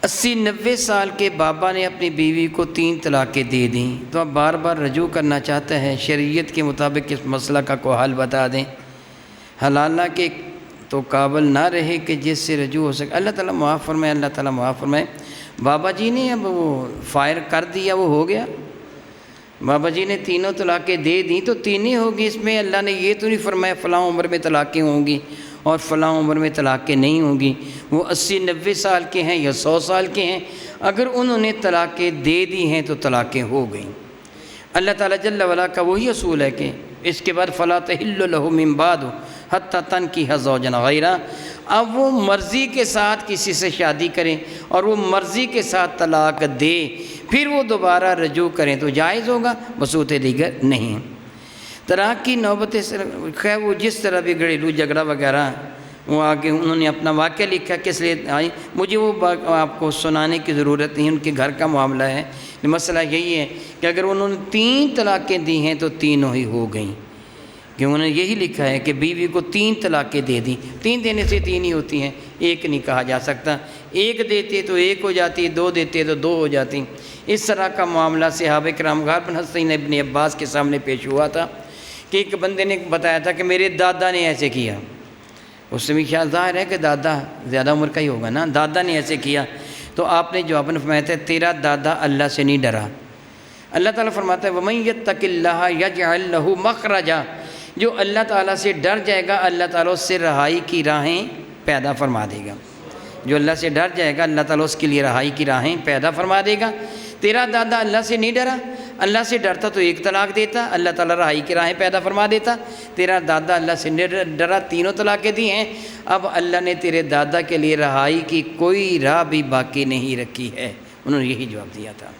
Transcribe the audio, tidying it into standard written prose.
80-90 سال کے بابا نے اپنی بیوی کو 3 طلاقیں دے دیں، تو اب بار بار رجوع کرنا چاہتا ہے، شریعت کے مطابق اس مسئلہ کا کوئی حل بتا دیں، حلالہ کے تو قابل نہ رہے کہ جس سے رجوع ہو سکے۔ اللہ تعالیٰ معاف فرمائے، اللہ تعالیٰ معاف فرمائے۔ بابا جی نے اب وہ فائر کر دیا، وہ ہو گیا، بابا جی نے 3 طلاقیں دے دیں تو 3 ہی ہوگی، اس میں اللہ نے یہ تو نہیں فرمایا فلاں عمر میں طلاقیں ہوں گی اور فلاں عمر میں طلاقیں نہیں ہوں گی۔ وہ 80-90 سال کے ہیں یا 100 سال کے ہیں، اگر انہوں نے طلاقیں دے دی ہیں تو طلاقیں ہو گئیں۔ اللہ تعالیٰ جل وعلا کا وہی اصول ہے کہ اس کے بعد فَلَا تَحِلُّ لَهُ مِن بَعْدُ حَتَّى تَنكِحَ زَوْجًا غَيْرَهُ، اب وہ مرضی کے ساتھ کسی سے شادی کریں اور وہ مرضی کے ساتھ طلاق دے، پھر وہ دوبارہ رجوع کریں تو جائز ہوگا، بصورت دیگر نہیں۔ طلاق کی نوبت خیر وہ جس طرح بھی گھریلو جھگڑا وغیرہ، وہ آگے انہوں نے اپنا واقعہ لکھا کس لیے آئی، مجھے وہ آپ کو سنانے کی ضرورت نہیں، ان کے گھر کا معاملہ ہے۔ مسئلہ یہی ہے کہ اگر انہوں نے 3 طلاقیں دی ہیں تو تینوں ہی ہو گئیں، کہ انہوں نے یہی لکھا ہے کہ بیوی کو 3 طلاقیں دے دی، 3 دینے سے 3 ہی ہوتی ہیں، ایک نہیں کہا جا سکتا، 1 دیتے تو 1 ہو جاتی، 2 دیتے تو 2 ہو جاتی۔ اس طرح کا معاملہ صحابہ کرام غالباً حسین ابن عباس کے سامنے پیش ہوا تھا کہ ایک بندے نے بتایا تھا کہ میرے دادا نے ایسے کیا، اس سے بھی خیال ظاہر ہے کہ دادا زیادہ عمر کا ہی ہوگا نا، دادا نے ایسے کیا، تو آپ نے جواب میں فرمایا تھا تیرا دادا اللہ سے نہیں ڈرا۔ اللہ تعالیٰ فرماتا ہے وَمَن يَتَّقِ اللَّهَ يَجْعَلْ لَهُ مَخْرَجًا، جو اللہ تعالیٰ سے ڈر جائے گا اللہ تعالیٰ اس سے رہائی کی راہیں پیدا فرما دے گا، جو اللہ سے ڈر جائے گا اللہ تعالیٰ اس کے لیے رہائی کی راہیں پیدا فرما دے گا۔ تیرا دادا اللہ سے نہیں ڈرا، اللہ سے ڈرتا تو 1 طلاق دیتا، اللہ تعالیٰ رہائی کی راہیں پیدا فرما دیتا۔ تیرا دادا اللہ سے نہیں ڈرا، 3 طلاقیں دی ہیں، اب اللہ نے تیرے دادا کے لیے رہائی کی کوئی راہ بھی باقی نہیں رکھی ہے، انہوں نے یہی جواب دیا تھا۔